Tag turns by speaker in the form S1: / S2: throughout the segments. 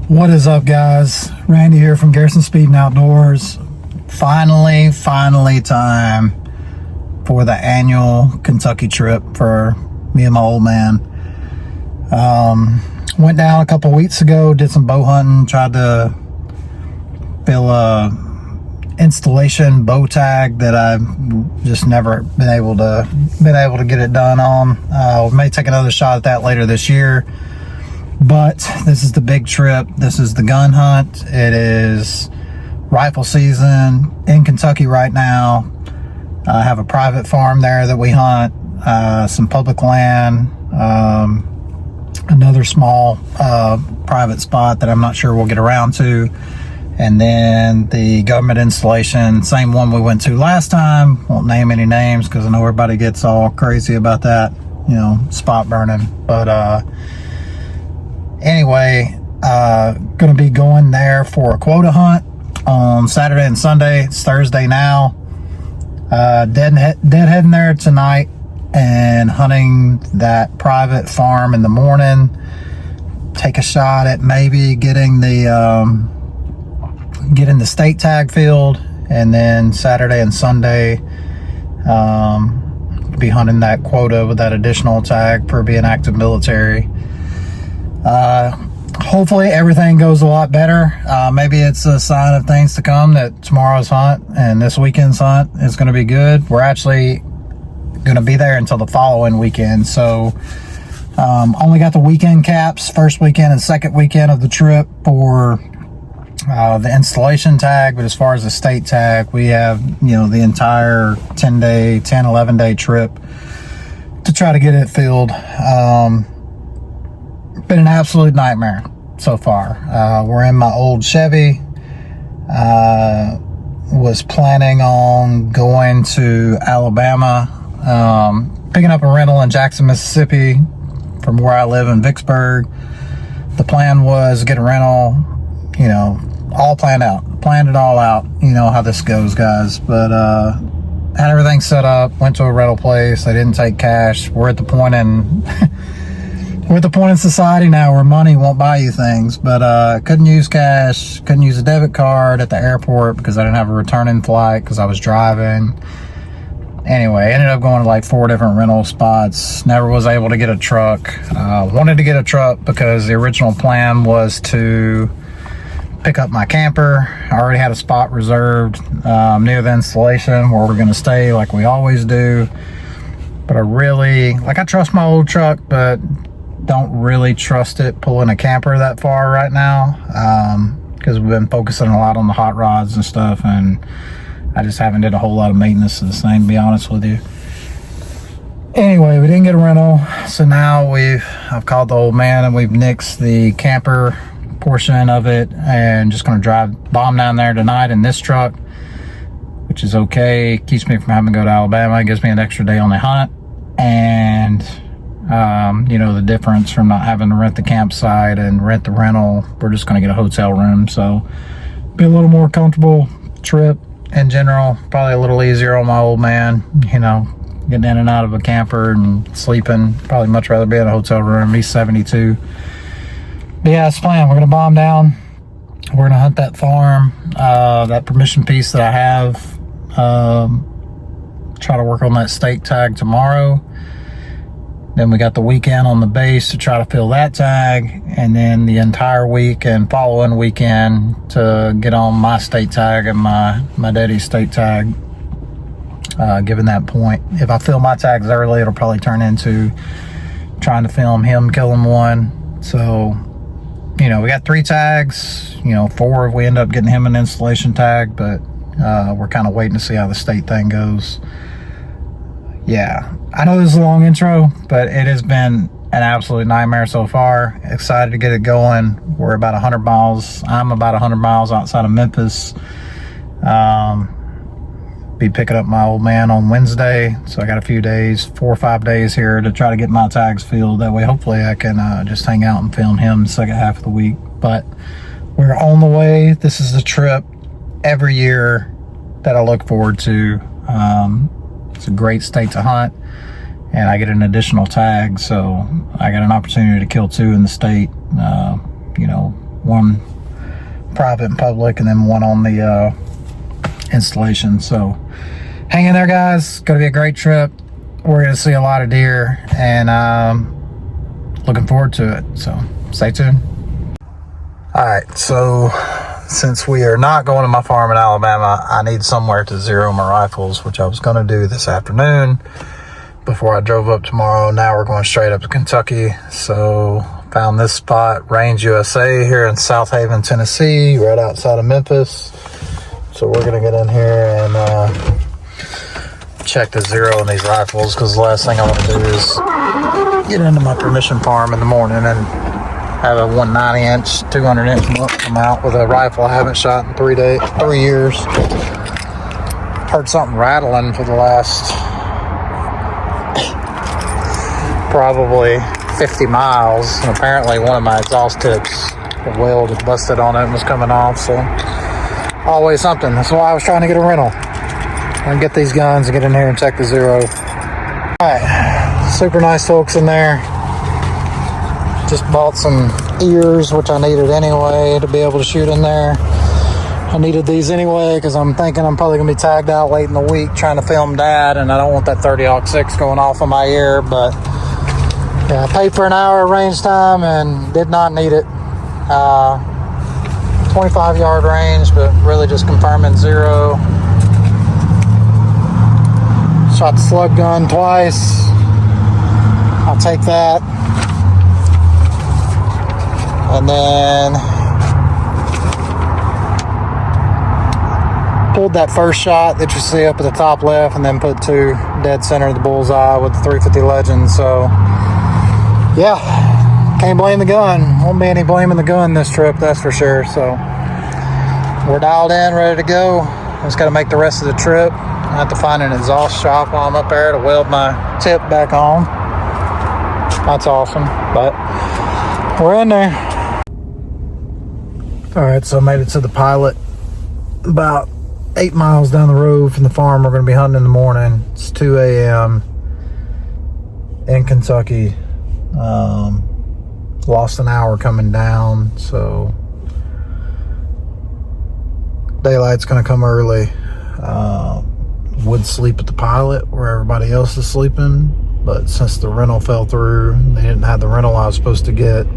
S1: What is up, guys? Randy here from Garrison Speed and Outdoors. Finally time for the annual Kentucky trip for me and my old man. Went down a couple weeks ago, did some bow hunting, tried to fill a installation bow tag that I've just never been able to get it done on. We may take another shot at that later this year. But this is the big trip. This is the gun hunt. It is rifle season in Kentucky right now. I have a private farm there that we hunt, some public land, another small private spot that I'm not sure we'll get around to, and then the government installation, same one we went to last time. Won't name any names because I know everybody gets all crazy about that, spot burning. But anyway, gonna be going there for a quota hunt on Saturday and Sunday. It's Thursday now. Deadheading there tonight and hunting that private farm in the morning. Take a shot at maybe getting the state tag field, and then Saturday and Sunday be hunting that quota with that additional tag for being active military. Hopefully everything goes a lot better. Maybe it's a sign of things to come that tomorrow's hunt and this weekend's hunt is going to be good. We're actually going to be there until the following weekend, so only got the weekend caps, first weekend and second weekend of the trip for the installation tag. But as far as the state tag, we have the entire 11 day trip to try to get it filled. Been an absolute nightmare so far. We're in my old Chevy. Was planning on going to Alabama, picking up a rental in Jackson, Mississippi from where I live in Vicksburg. The plan was get a rental, all planned it all out. You know how this goes, guys. But had everything set up, went to a rental place. They didn't take cash. We're at the point in we're at the point in society now where money won't buy you things, but couldn't use cash, couldn't use a debit card at the airport because I didn't have a returning flight because I was driving. Anyway, ended up going to like 4 different rental spots. Never was able to get a truck. Wanted to get a truck because the original plan was to pick up my camper. I already had a spot reserved near the installation where we're going to stay like we always do. But I trust my old truck, but don't really trust it pulling a camper that far right now, because we've been focusing a lot on the hot rods and stuff, and I just haven't did a whole lot of maintenance to this thing, to be honest with you. Anyway, we didn't get a rental, so now I've called the old man and we've nixed the camper portion of it and just going to bomb down there tonight in this truck, which is okay. Keeps me from having to go to Alabama. It gives me an extra day on the hunt, and the difference from not having to rent the campsite and rent the rental, we're just going to get a hotel room, so be a little more comfortable trip in general. Probably a little easier on my old man, getting in and out of a camper and sleeping. Probably much rather be in a hotel room. He's 72. But yeah, it's planned. We're going to bomb down. We're going to hunt that farm, that permission piece that I have. Try to work on that state tag tomorrow. Then we got the weekend on the base to try to fill that tag, and then the entire week and following weekend to get on my state tag and my daddy's state tag. Given that point, if I fill my tags early, it'll probably turn into trying to film him killing one. So, we got 3 tags. 4 if we end up getting him an installation tag, but we're kind of waiting to see how the state thing goes. Yeah, I know this is a long intro, but it has been an absolute nightmare so far. Excited to get it going. We're about 100 miles. I'm about 100 miles outside of Memphis. Be picking up my old man on Wednesday, so I got a few days, 4 or 5 days here to try to get my tags filled. That way, hopefully, I can just hang out and film him the second half of the week. But we're on the way. This is the trip every year that I look forward to. It's a great state to hunt, and I get an additional tag, so I got an opportunity to kill 2 in the state. one private and public, and then one on the installation. So hang in there, guys. It's gonna be a great trip. We're gonna see a lot of deer, and looking forward to it. So stay tuned. All right, so since we are not going to my farm in Alabama, I need somewhere to zero my rifles, which I was gonna do this afternoon before I drove up tomorrow. Now we're going straight up to Kentucky. So found this spot, Range USA, here in South Haven, Tennessee, right outside of Memphis. So we're gonna get in here and check the zero on these rifles, because the last thing I want to do is get into my permission farm in the morning and have a 190 inch, 200 inch buck come out with a rifle I haven't shot in 3 years. Heard something rattling for the last probably 50 miles, and apparently one of my exhaust tips, the weld had busted on it and was coming off. So always something. That's why I was trying to get a rental and get these guns and get in here and check the zero. All right, super nice folks in there. Just bought some ears, which I needed anyway to be able to shoot in there. I needed these anyway because I'm thinking I'm probably gonna be tagged out late in the week trying to film Dad, and I don't want that 30-06 going off in my ear. But yeah, I paid for an hour of range time and did not need it. 25-yard range, but really just confirming zero. Shot the slug gun twice. I'll take that. And then pulled that first shot that you see up at the top left, and then put 2 dead center of the bullseye with the 350 Legend. So yeah, can't blame the gun. Won't be any blaming the gun this trip, that's for sure. So we're dialed in, ready to go. Just got to make the rest of the trip. I have to find an exhaust shop while I'm up there to weld my tip back on. That's awesome, but we're in there. All right, so I made it to the Pilot, about 8 miles down the road from the farm. We're going to be hunting in the morning. It's 2 a.m. in Kentucky. Lost an hour coming down, so daylight's going to come early. Would sleep at the Pilot where everybody else is sleeping, but since the rental fell through, they didn't have the rental I was supposed to get.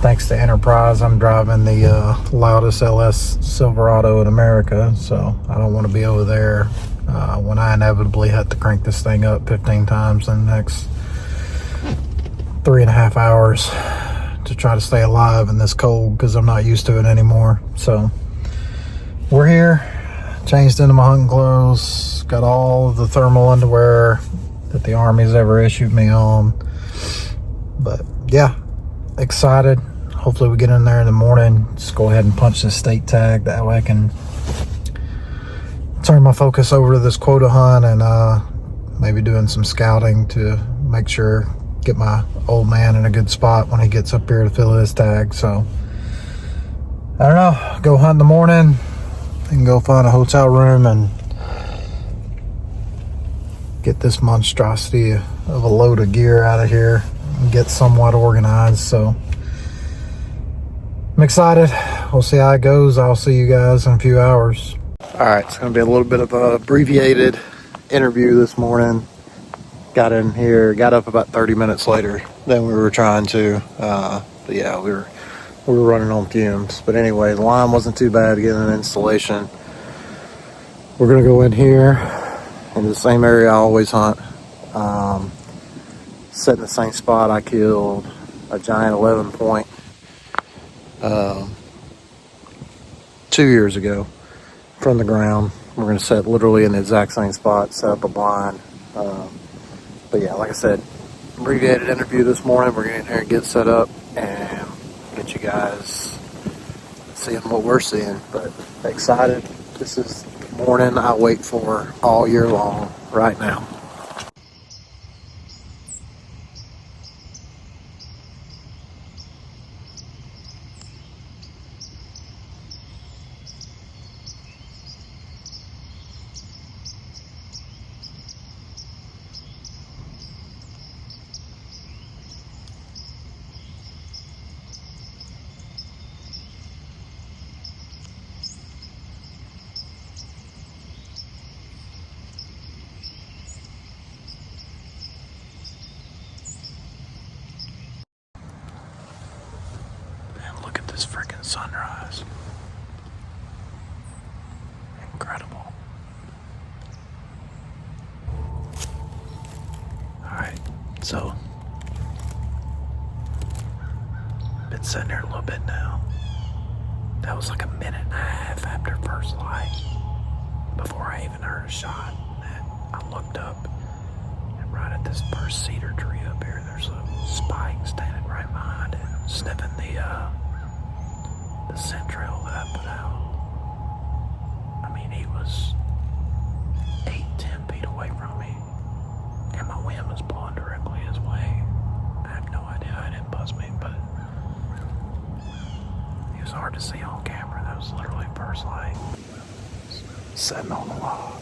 S1: Thanks to Enterprise, I'm driving the loudest LS Silverado in America, so I don't want to be over there when I inevitably have to crank this thing up 15 times in the next 3.5 hours to try to stay alive in this cold, because I'm not used to it anymore. So we're here. Changed into my hunting clothes, got all of the thermal underwear that the Army's ever issued me on. But yeah, excited. Hopefully we get in there in the morning. Just go ahead and punch this state tag. That way I can turn my focus over to this quota hunt and maybe doing some scouting to make sure, get my old man in a good spot when he gets up here to fill his tag. So I don't know, go hunt in the morning. And go find a hotel room and get this monstrosity of a load of gear out of here and get somewhat organized. So I'm excited. We'll see how it goes. I'll see you guys in a few hours. All right, it's going to be a little bit of a abbreviated interview this morning. Got in here, got up about 30 minutes later than we were trying to. But yeah, we were running on fumes. But anyway, the line wasn't too bad to get an installation. We're gonna go in here in the same area I always hunt. Set in the same spot I killed a giant 11 point 2 years ago from the ground. We're gonna set literally in the exact same spot, set up a blind. But yeah, like I said, abbreviated interview this morning. We're gonna get in here and get set up and get you guys seeing what we're seeing. But excited. This is the morning I wait for all year long right now. this freaking sunrise. Incredible. Alright, so been sitting there a little bit now. That was like a minute and a half after first light before I even heard a shot. And I looked up, and right at this first cedar tree up here, there's a spike standing right behind it, sniffing the scent trail that I put out. I mean, he was 8-10 feet away from me, and my wind was blowing directly his way. I have no idea how it didn't buzz me, but he was hard to see on camera. That was literally first light. Sitting on the log.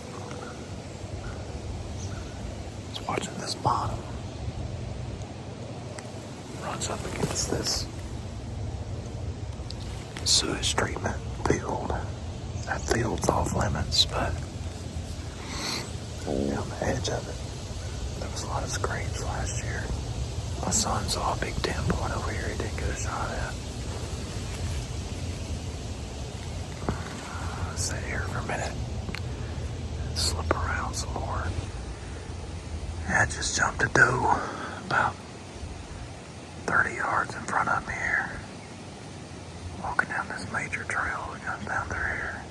S1: Just watching this bottom. Runs up against this sewage treatment field. That field's off limits, but on the edge of it, there was a lot of scrapes last year. My son saw a big 10 point over here he didn't get a shot at. I'll sit here for a minute and slip around some more. I just jumped a doe about 30 yards in front of me here. Walking down this major trail that goes down through here.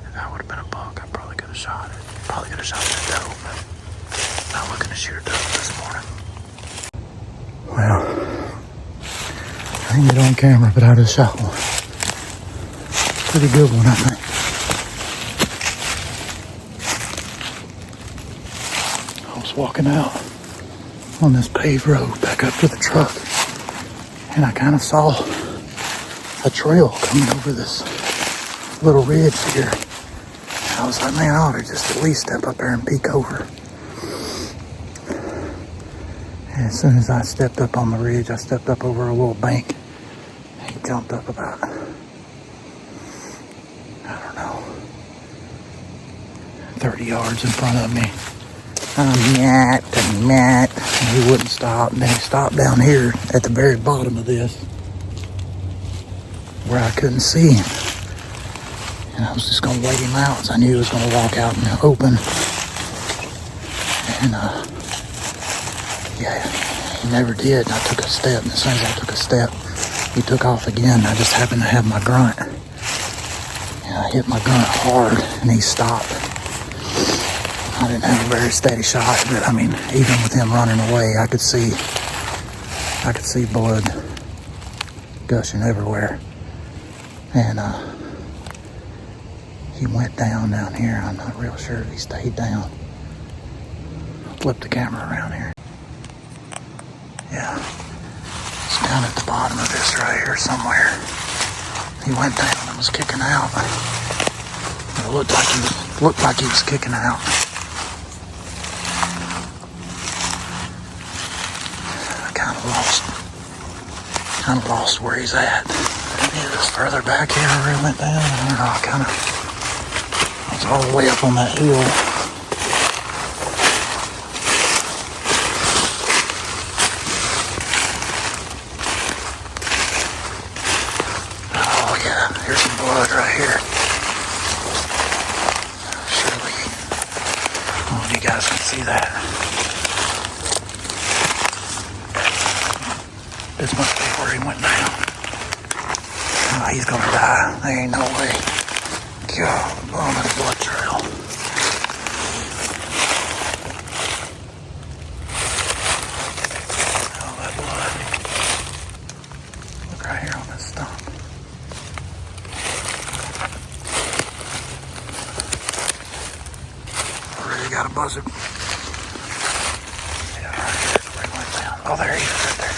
S1: If that would have been a buck, I probably could have shot it. Probably could have shot that doe, but not looking to shoot a doe this morning. Well, I didn't get on camera, but I just shot one. Pretty good one, I think. I was walking out on this paved road back up to the truck, and I kind of saw a trail coming over this little ridge here. And I was like, man, I ought to just at least step up there and peek over. And as soon as I stepped up on the ridge, I stepped up over a little bank. He jumped up about, I don't know, 30 yards in front of me. And he wouldn't stop. And then he stopped down here at the very bottom of this where I couldn't see him. And I was just going to wait him out, so I knew he was going to walk out in the open. And, yeah, he never did. And I took a step, and as soon as I took a step, he took off again. I just happened to have my grunt. And I hit my grunt hard, and he stopped. I didn't have a very steady shot, but I mean, even with him running away, I could see blood gushing everywhere. And he went down here. I'm not real sure if he stayed down. I'll flip the camera around here. Yeah, it's down at the bottom of this right here somewhere. He went down and was kicking out. It looked like he was kicking out. Kind of lost where he's at. He was further back here where he went down. I don't know, I was all the way up on that hill. Oh yeah, here's some blood right here. Surely, I don't know if you guys can see that. This must be where he went down. Oh, he's gonna die. There ain't no way. God, I'm on a blood trail. All that blood. Look right here on this stump. Already got a buzzard. Yeah, right here's where he went down. Oh, there he is, right there.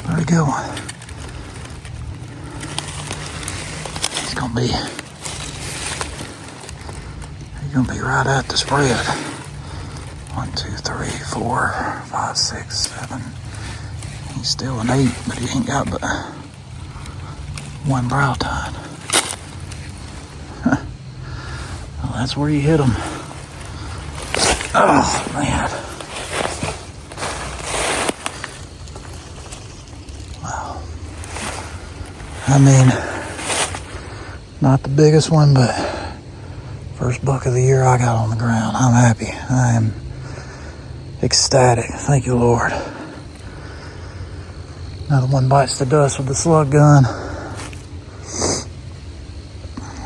S1: Where'd he go? He's gonna be You're gonna be right at the spread. 1, 2, 3, 4, 5, 6, 7. He's still an 8, but he ain't got but one brow tine. Well, that's where you hit him. Oh, man. Wow. I mean, not the biggest one, but first buck of the year I got on the ground. I'm happy. I am ecstatic. Thank you, Lord. Another one bites the dust with the slug gun.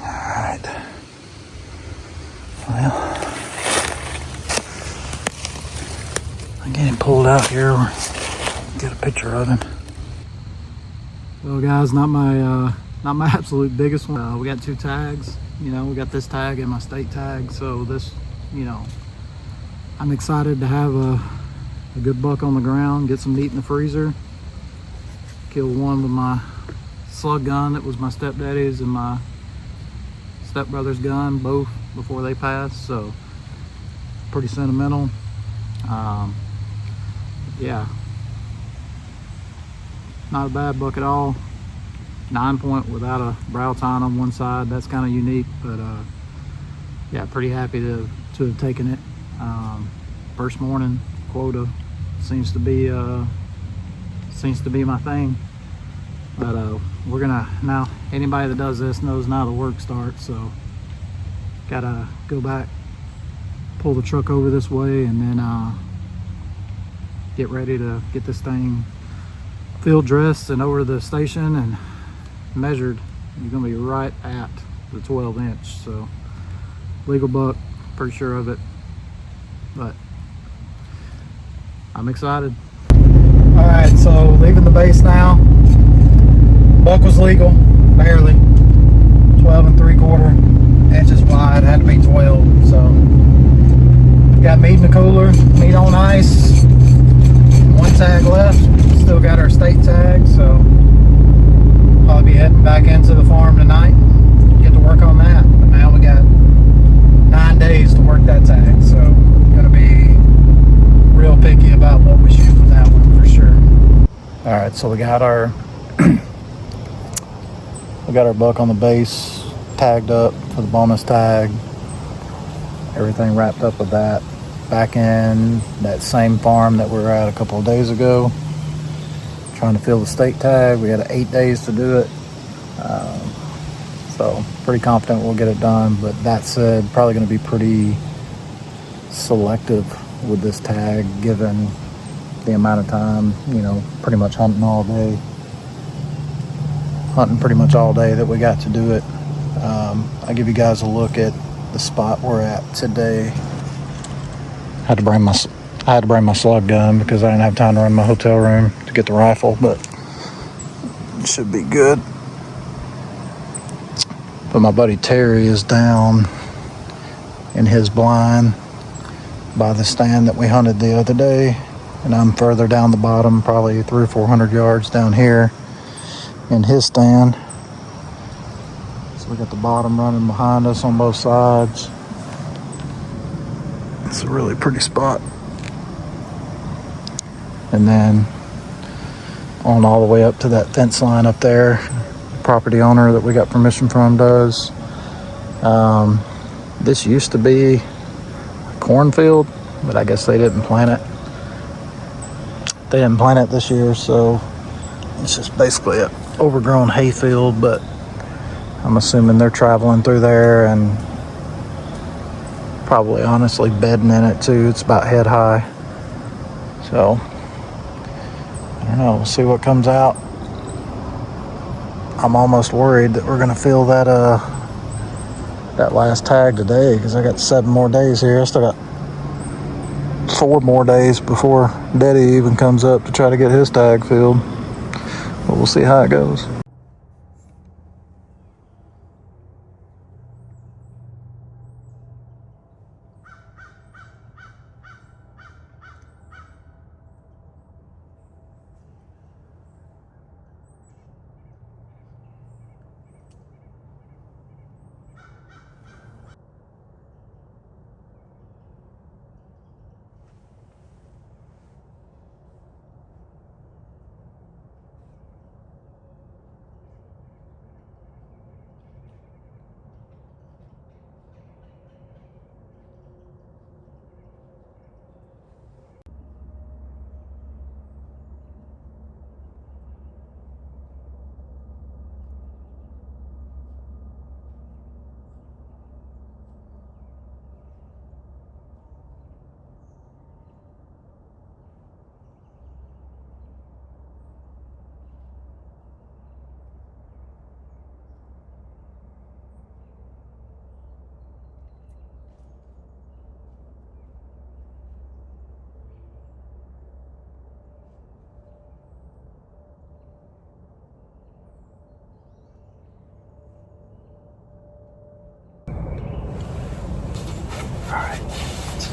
S1: Alright. Well, I'm getting pulled out here. Get a picture of him. Well, guys, not my absolute biggest one. We got 2 tags. You know, we got this tag and my state tag. So this, you know, I'm excited to have a good buck on the ground, get some meat in the freezer. Killed one with my slug gun that was my stepdaddy's and my stepbrother's gun, both before they passed. So pretty sentimental. Yeah, not a bad buck at all. 9-point without a brow tine on one side. That's kind of unique, but yeah, pretty happy to have taken it. First morning quota seems to be my thing. But we're gonna, now anybody that does this knows now the work starts, so gotta go back, pull the truck over this way, and then get ready to get this thing field dressed and over to the station and measured. You're gonna be right at the 12-inch, so legal buck, pretty sure of it, but I'm excited. All right, so leaving the base now. Buck was legal, barely. 12 3/4 inches wide, had to be 12. So got meat in the cooler, meat on ice. 1 tag left. Still got our state tag, so probably be heading back into the farm tonight. Get to work on that. But now we got 9 days to work that tag, so gonna be real picky about what we shoot with that one for sure. All right, so we got our buck on the base, tagged up for the bonus tag. Everything wrapped up with that. Back in that same farm that we were at a couple of days ago, trying to fill the state tag. We had 8 days to do it, so pretty confident we'll get it done. But that said, probably going to be pretty selective with this tag, given the amount of time, you know, pretty much hunting pretty much all day that we got to do it. I'll give you guys a look at the spot we're at today. I had to bring my slug gun because I didn't have time to run my hotel room to get the rifle, but it should be good. But my buddy Terry is down in his blind by the stand that we hunted the other day, and I'm further down the bottom, probably 300 or 400 yards down here in his stand. So we got the bottom running behind us on both sides. It's a really pretty spot. And then on all the way up to that fence line up there, the property owner that we got permission from does. This used to be a cornfield, but I guess they didn't plant it. They didn't plant it this year, so it's just basically an overgrown hayfield, but I'm assuming they're traveling through there and probably honestly bedding in it too. It's about head high. So I don't know, we'll see what comes out. I'm almost worried that we're gonna fill that last tag today, because I got 7 more days here. I still got 4 more days before Daddy even comes up to try to get his tag filled. But we'll see how it goes.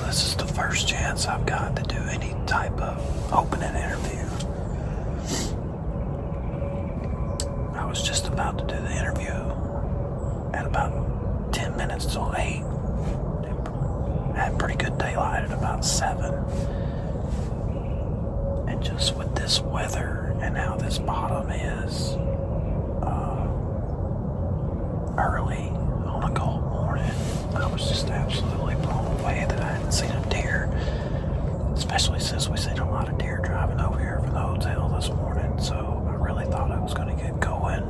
S1: this is the first chance I've got to do any type of opening interview. I was just about to do the interview at about 10 minutes till 8. I had pretty good daylight at about 7. And just with this weather and how this bottom is, early on a cold morning, I was just absolutely blown away that I hadn't seen a deer, especially since we seen a lot of deer driving over here from the hotel this morning. So I really thought I was going to get going.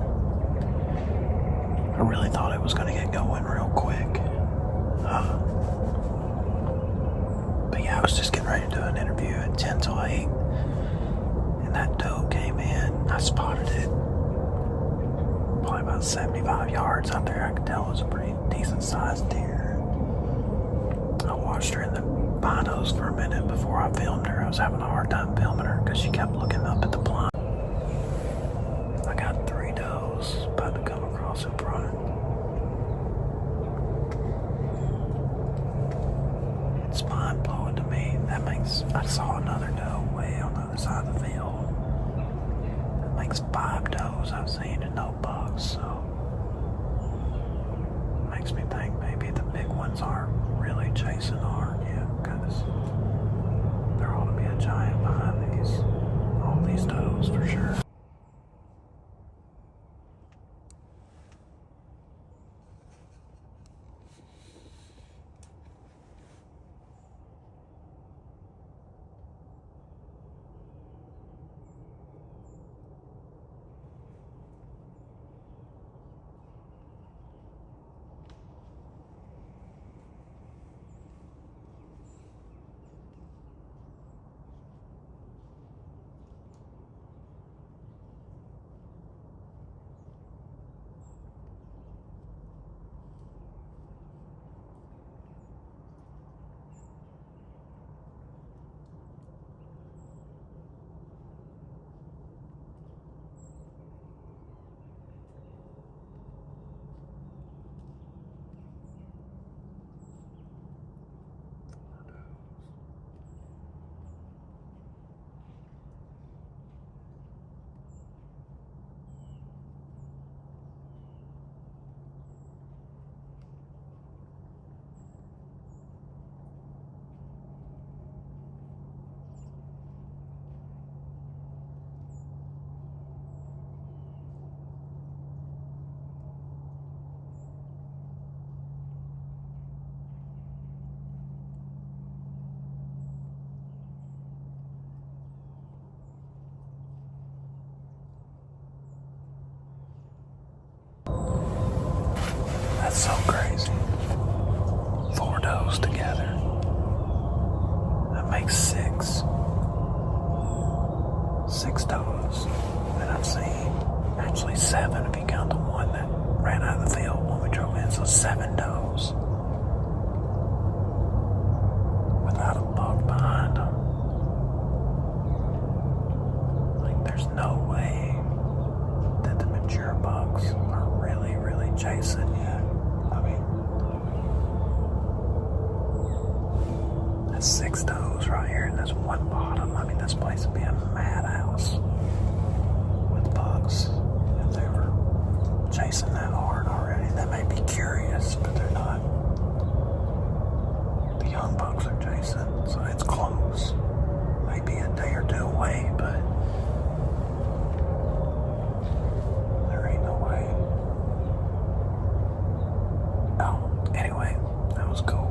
S1: I really thought it was going to get going real quick. But yeah, I was just getting ready to do an interview at 10 till 8. And that doe came in. I spotted it probably about 75 yards out there. I could tell it was a pretty decent sized deer. I watched her in the binos for a minute before I filmed her. I was having a hard time filming her because she kept looking up at the blind. I got 3 does about to come across in front. It's mind blowing to me. I saw another doe way on the other side of the field. That makes 5 does I've seen and no bucks, so makes me think maybe the big ones aren't really chasing hard yet, because there ought to be a giant behind all these does for sure. That's so crazy. 4 does together. That makes 6. 6 does that I've seen. Actually 7 if you count the one that ran out of the field when we drove in. So 7 does. Without a buck behind them. Like there's no way that the mature bucks are really chasing yet. I mean, that's 6 does right here, and there's 1 bottom. I mean, this place would be a madhouse with bucks if they were chasing that hard already. They may be curious, but they're not. The young bucks are chasing, so it's close. Maybe a day or 2 away, but there ain't no way. Anyway, that was cool.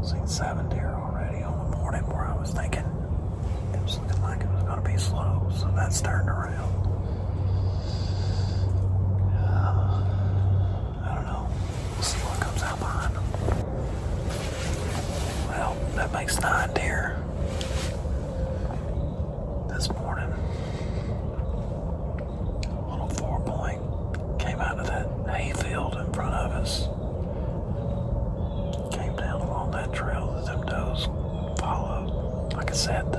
S1: Seen 7 deer already on the morning where I was thinking it was looking like it was going to be slow, so that's turned around. I don't know. We'll see what comes out behind them. Well, that makes 9 deer this morning. A little 4-point came out of that hayfield in front of us. Came down along that trail that them does followed. Like I said,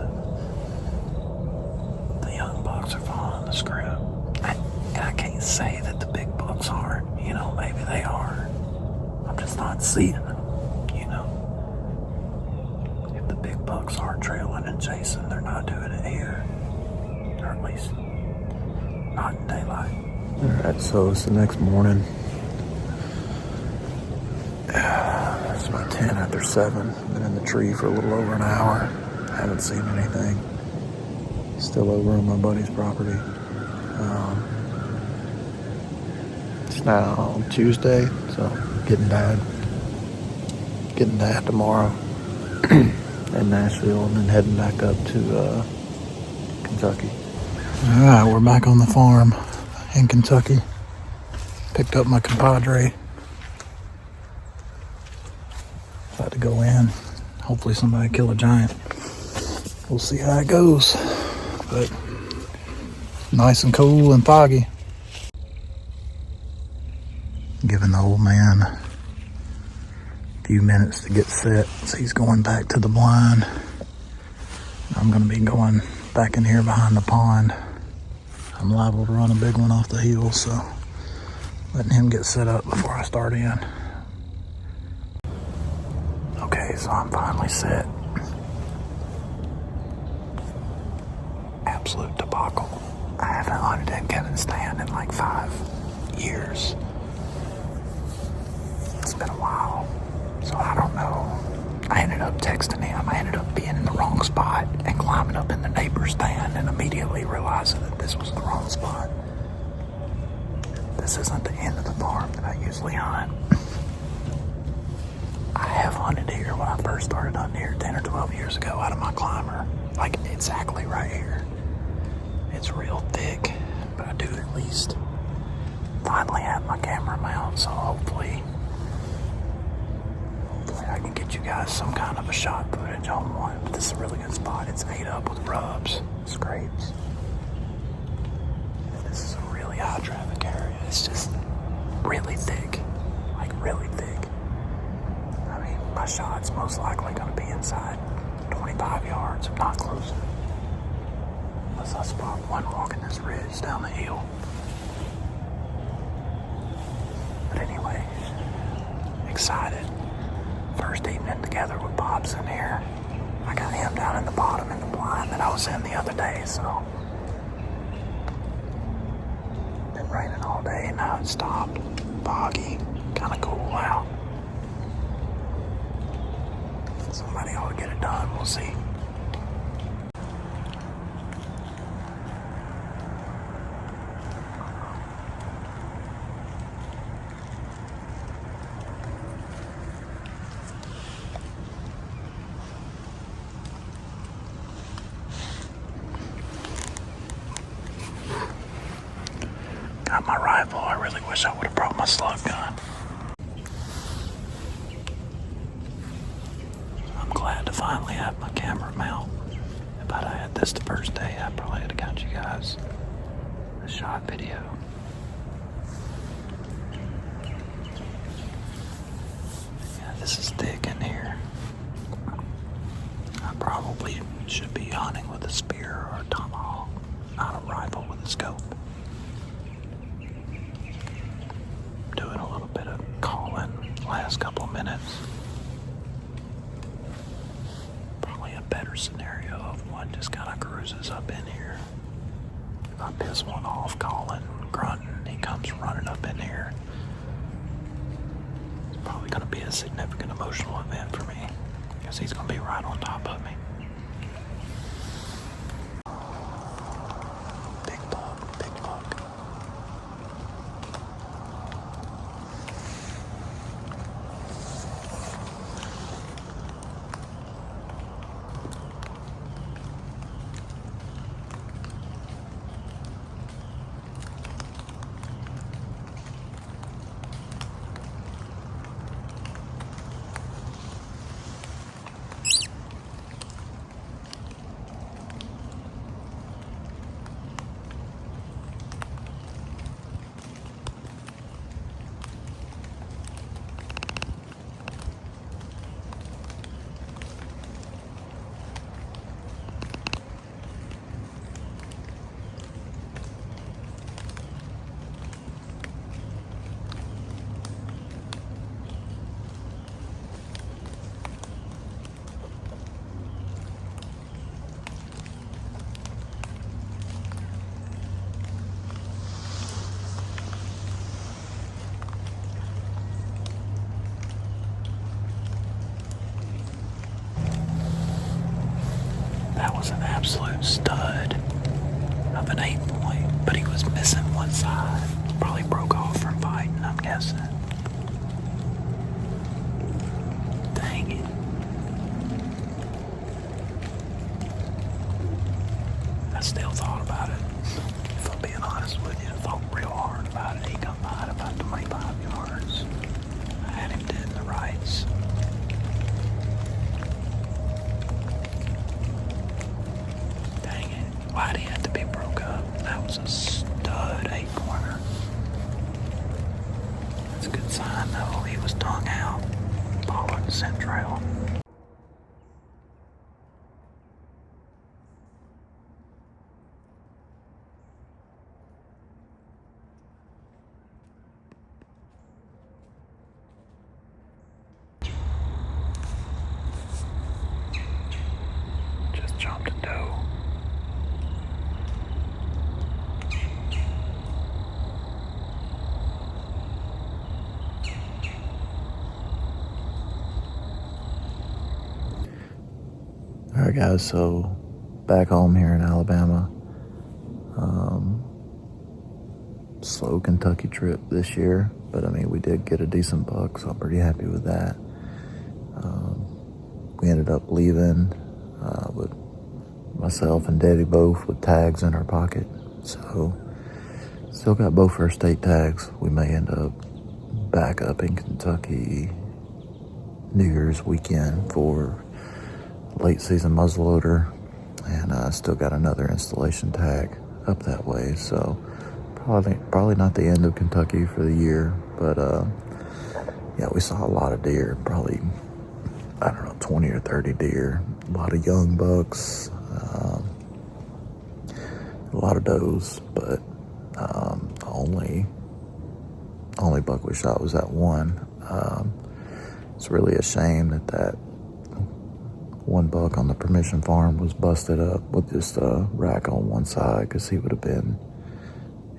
S1: the young bucks are following the script. I can't say that the big bucks aren't. Maybe they are. I'm just not seeing them, bucks are trailing and chasing. They're not doing it here, or at least not in daylight. Alright, so it's the next morning. It's about 10 after 7. Been in the tree for a little over an hour. Haven't seen anything. Still over on my buddy's property. It's now Tuesday, so getting dad tomorrow in Nashville, and then heading back up to Kentucky. Alright, we're back on the farm in Kentucky. Picked up my compadre. About to go in. Hopefully somebody kill a giant. We'll see how it goes. But nice and cool and foggy. Giving the old man a few minutes to get set. So he's going back to the blind. I'm going to be going back in here behind the pond. I'm liable to run a big one off the hill, so letting him get set up before I start in. Okay, so I'm finally set. Absolute debacle. I haven't hunted in Kevin's stand in like 5 years. It's been a while, so I don't know. I ended up texting him. I ended up being in the wrong spot and climbing up in the neighbor's stand and immediately realizing that this was the wrong spot. This isn't the end of the farm that I usually hunt. I have hunted here when I first started hunting here 10 or 12 years ago out of my climber. Like exactly right here. It's real thick, but I do at least finally have my camera mount, so hopefully I can get you guys some kind of a shot footage on one. But this is a really good spot. It's ate up with rubs, scrapes. And this is a really high traffic area. It's just really thick, like really thick. I mean, my shot's most likely going to be inside 25 yards, if not closer. Unless I spot one walking this ridge down the hill. But anyway, excited. First evening together with Bob's in here. I got him down in the bottom in the blind that I was in the other day, so. Been raining all day, now it stopped. Foggy, kind of cool out. Somebody ought to get it done, we'll see. Got my rifle. I really wish I would have brought my slug gun. I'm glad to finally have my camera mount. If I'd had this the first day, I probably would have got you guys a shot video. Yeah, this is thick in here. I probably should be hunting with a spear or a tomahawk, not a rifle with a scope. Doing a little bit of calling last couple of minutes. Probably a better scenario of one just kind of cruises up in here. If I piss one off calling, grunting, he comes running up in here. It's probably going to be a significant emotional event for me because he's going to be right on top of me. Big buck, big buck. absolute stud of an 8-point, but he was missing one side. Probably broke off from fighting, I'm guessing. Dang it. I still thought about it. If I'm being honest with you, I thought real hard about it. He come by at about 25 yards. I had him dead in the rights. Dang it. Why'd he have to be broke up? That was a stud 8-pointer. That's a good sign though. He was tongue out, following the scent trail. Just jumped a doe. Alright guys, so back home here in Alabama. Slow Kentucky trip this year, but I mean we did get a decent buck, so I'm pretty happy with that. We ended up leaving with myself and Daddy both with tags in our pocket, so still got both our state tags. We may end up back up in Kentucky New Year's weekend for late season muzzleloader, and I still got another installation tag up that way, so probably not the end of Kentucky for the year, but yeah, we saw a lot of deer, probably, I don't know, 20 or 30 deer, a lot of young bucks, a lot of does, but the only buck we shot was that one. It's really a shame that one buck on the permission farm was busted up with just a rack on one side, because he would have been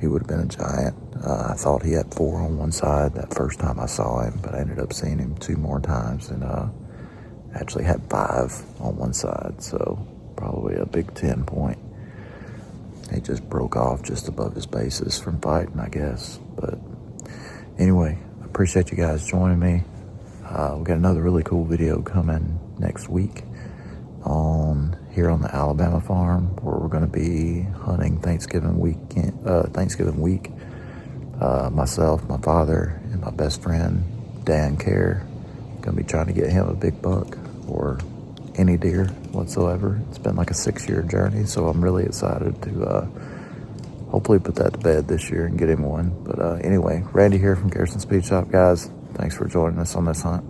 S1: a giant. I thought he had 4 on one side that first time I saw him, but I ended up seeing him 2 more times, and actually had 5 on one side, so probably a big 10-point. He just broke off just above his bases from fighting, I guess. But anyway, I appreciate you guys joining me. We got another really cool video coming next week here on the Alabama farm, where we're going to be hunting Thanksgiving week. Myself, my father, and my best friend Dan Kerr, going to be trying to get him a big buck or any deer whatsoever. It's been like a 6-year journey, so I'm really excited to hopefully put that to bed this year and get him one. But anyway, Randy here from Garrison Speed Shop, guys. Thanks for joining us on this hunt.